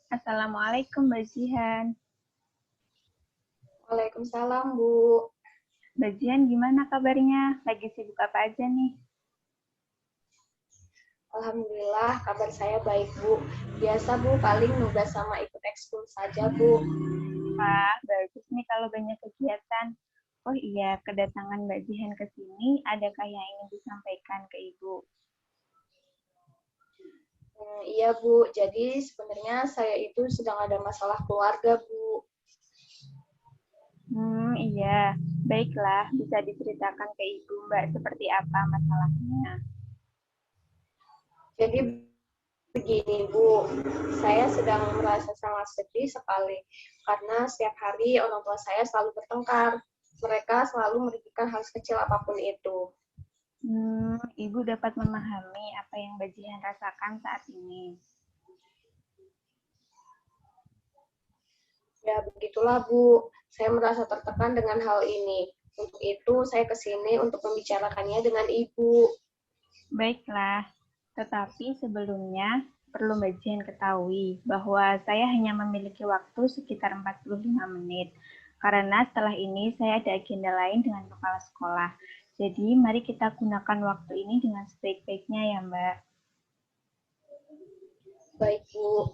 Assalamualaikum Mbak Jihan. Waalaikumsalam, Bu. Mbak Jihan gimana kabarnya? Lagi sibuk apa aja nih? Alhamdulillah, kabar saya baik, Bu. Biasa, Bu, paling nugas sama ikut ekskul saja, Bu. Wah, bagus nih kalau banyak kegiatan. Oh iya, kedatangan Mbak Jihan ke sini, adakah yang ingin disampaikan ke Ibu? Iya, Bu. Jadi sebenarnya saya itu sedang ada masalah keluarga, Bu. Iya. Baiklah, bisa diceritakan ke Ibu, Mbak, seperti apa masalahnya? Jadi begini, Bu. Saya sedang merasa sangat sedih sekali karena setiap hari orang tua saya selalu bertengkar. Mereka selalu meributkan hal kecil apapun itu. Ibu dapat memahami apa yang Mbak Jihan rasakan saat ini. Ya, begitulah, Bu. Saya merasa tertekan dengan hal ini. Untuk itu, saya ke sini untuk membicarakannya dengan Ibu. Baiklah, tetapi sebelumnya perlu Mbak Jen ketahui bahwa saya hanya memiliki waktu sekitar 45 menit. Karena setelah ini saya ada agenda lain dengan kepala sekolah. Jadi mari kita gunakan waktu ini dengan sebaik-baiknya ya Mbak. Baik, Bu.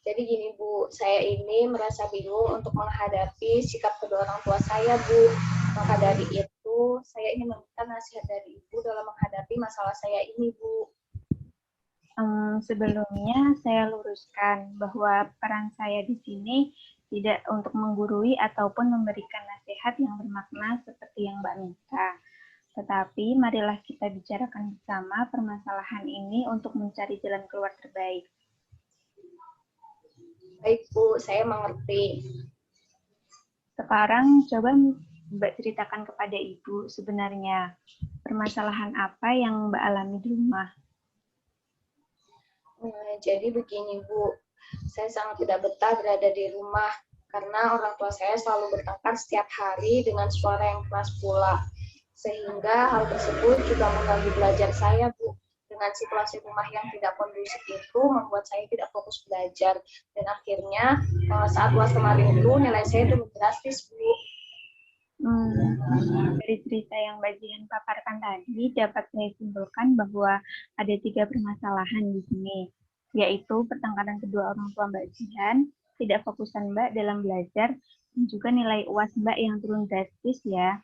Jadi gini, Bu, saya ini merasa bingung untuk menghadapi sikap kedua orang tua saya, Bu. Maka dari itu, saya ingin meminta nasihat dari Ibu dalam menghadapi masalah saya ini, Bu. Sebelumnya saya luruskan bahwa peran saya di sini tidak untuk menggurui ataupun memberikan nasihat yang bermakna seperti yang Mbak minta. Tetapi marilah kita bicarakan bersama permasalahan ini untuk mencari jalan keluar terbaik. Baik, Bu, saya mengerti. Sekarang coba Mbak ceritakan kepada Ibu sebenarnya permasalahan apa yang Mbak alami di rumah. Jadi begini, Bu, saya sangat tidak betah berada di rumah karena orang tua saya selalu bertengkar setiap hari dengan suara yang keras pula. Sehingga hal tersebut juga mengganggu belajar saya, Bu. Dengan situasi rumah yang tidak kondusif itu membuat saya tidak fokus belajar. Dan akhirnya saat UAS kemarin itu nilai saya turun drastis, Bu. Dari cerita yang Mbak Jihan paparkan tadi, dapat saya simpulkan bahwa ada 3 permasalahan di sini, yaitu pertengkaran kedua orang tua Mbak Jihan, tidak fokusan Mbak dalam belajar, dan juga nilai UAS Mbak yang turun drastis ya.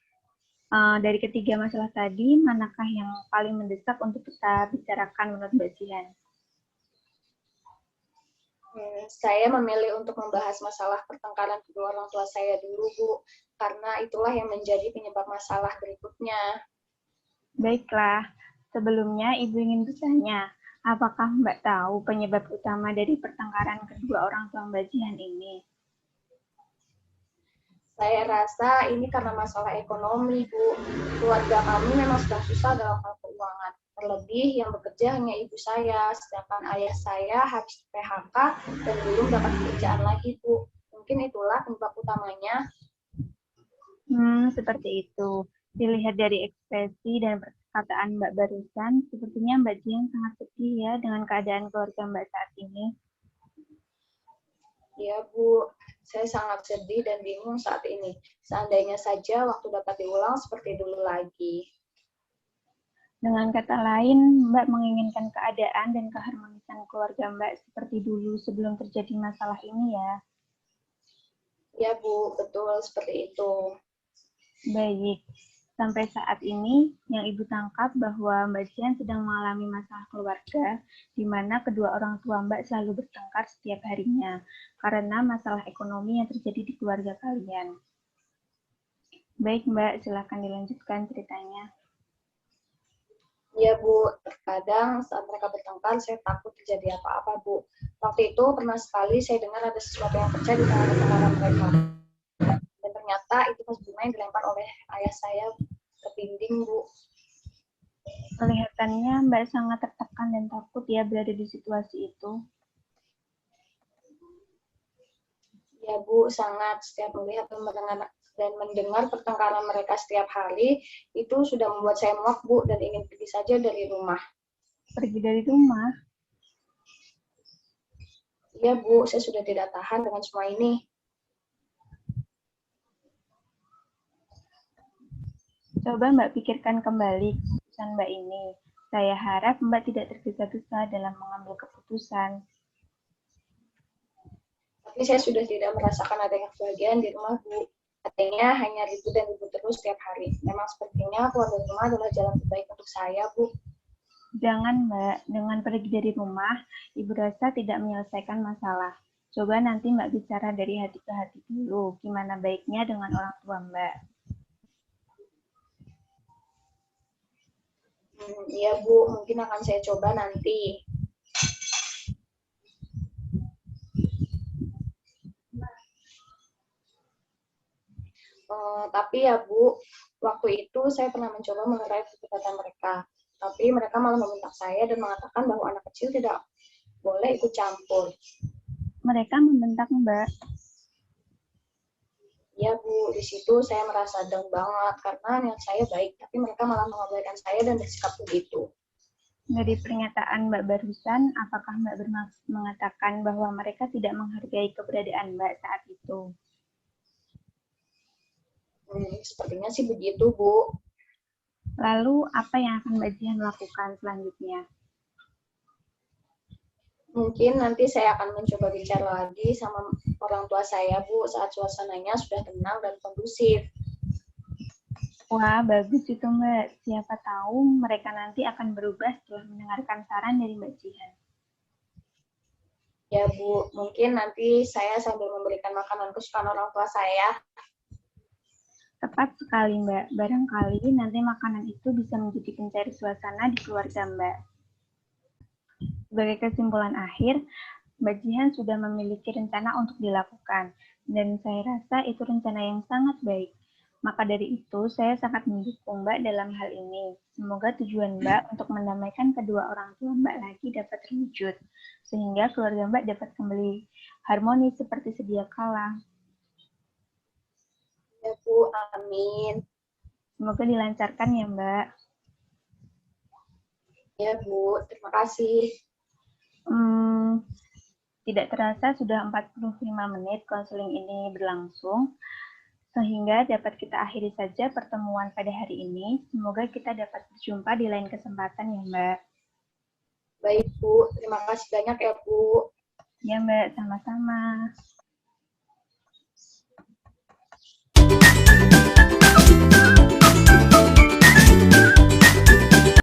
Dari ketiga masalah tadi, manakah yang paling mendesak untuk kita bicarakan menurut Mbak Jihan? Saya memilih untuk membahas masalah pertengkaran kedua orang tua saya dulu, Bu, karena itulah yang menjadi penyebab masalah berikutnya. Baiklah, sebelumnya Ibu ingin bertanya, apakah Mbak tahu penyebab utama dari pertengkaran kedua orang tua Mbak Jihan ini? Saya rasa ini karena masalah ekonomi, Bu. Keluarga kami memang sedang susah dalam hal keuangan. Terlebih yang bekerja hanya ibu saya, sedangkan ayah saya harus PHK dan belum dapat pekerjaan lagi, Bu. Mungkin itulah penyebab utamanya. Seperti itu. Dilihat dari ekspresi dan perkataan Mbak barusan, sepertinya Mbak Jihan sangat sedih ya dengan keadaan keluarga Mbak saat ini. Ya, Bu. Saya sangat sedih dan bingung saat ini. Seandainya saja waktu dapat diulang seperti dulu lagi. Dengan kata lain, Mbak menginginkan keadaan dan keharmonisan keluarga Mbak seperti dulu sebelum terjadi masalah ini ya. Ya, Bu. Betul seperti itu. Baik, sampai saat ini yang Ibu tangkap bahwa Mbak Jian sedang mengalami masalah keluarga, di mana kedua orang tua Mbak selalu bertengkar setiap harinya karena masalah ekonomi yang terjadi di keluarga kalian. Baik Mbak, silakan dilanjutkan ceritanya. Iya, Bu. Terkadang saat mereka bertengkar, saya takut terjadi apa-apa, Bu. Waktu itu pernah sekali saya dengar ada sesuatu yang pecah di tengah pertengkaran mereka. Dan ternyata itu pas bunga yang dilempar oleh ayah saya ke dinding, Bu. Kelihatannya Mbak sangat tertekan dan takut ya berada di situasi itu. Ya, Bu, sangat. Setiap melihat dan mendengar pertengkaran mereka setiap hari, itu sudah membuat saya muak, Bu, dan ingin pergi saja dari rumah. Pergi dari rumah? Iya, Bu, saya sudah tidak tahan dengan semua ini. Coba Mbak pikirkan kembali keputusan Mbak ini. Saya harap Mbak tidak tergesa-gesa dalam mengambil keputusan. Tapi saya sudah tidak merasakan adanya kebahagiaan di rumah, Bu. Katanya hanya ribut dan ribut terus setiap hari. Memang sepertinya keluarga rumah adalah jalan terbaik untuk saya, Bu. Jangan Mbak, dengan pergi dari rumah, Ibu rasa tidak menyelesaikan masalah. Coba nanti Mbak bicara dari hati ke hati dulu, gimana baiknya dengan orang tua Mbak. Iya, Bu, mungkin akan saya coba nanti. Tapi ya, Bu, waktu itu saya pernah mencoba mengurai perdebatan mereka. Tapi mereka malah membentak saya dan mengatakan bahwa anak kecil tidak boleh ikut campur. Mereka membentak Mbak. Ya, Bu, di situ saya merasa down banget karena niat saya baik, tapi mereka malah mengabaikan saya dan bersikap begitu. Dari pernyataan Mbak barusan, apakah Mbak bermaksud mengatakan bahwa mereka tidak menghargai keberadaan Mbak saat itu? Sepertinya sih begitu, Bu. Lalu, apa yang akan Mbak Jihan lakukan selanjutnya? Mungkin nanti saya akan mencoba bicara lagi sama orang tua saya, Bu, saat suasananya sudah tenang dan kondusif. Wah, bagus itu Mbak. Siapa tahu mereka nanti akan berubah setelah mendengarkan saran dari Mbak Jihan. Ya, Bu, mungkin nanti saya sambil memberikan makanan kesukaan orang tua saya. Tepat sekali Mbak. Barangkali nanti makanan itu bisa menjadi pencari suasana di keluarga Mbak. Sebagai kesimpulan akhir, Mbak Jihan sudah memiliki rencana untuk dilakukan, dan saya rasa itu rencana yang sangat baik. Maka dari itu, saya sangat mendukung Mbak dalam hal ini. Semoga tujuan Mbak untuk mendamaikan kedua orang tua Mbak lagi dapat terwujud, sehingga keluarga Mbak dapat kembali harmonis seperti sedia kala. Ya, Bu, amin. Semoga dilancarkan ya Mbak. Ya, Bu, terima kasih. Tidak terasa sudah 45 menit konseling ini berlangsung, sehingga dapat kita akhiri saja pertemuan pada hari ini. Semoga kita dapat berjumpa di lain kesempatan ya Mbak. Baik, Bu. Terima kasih banyak ya, Bu. Ya Mbak, sama-sama.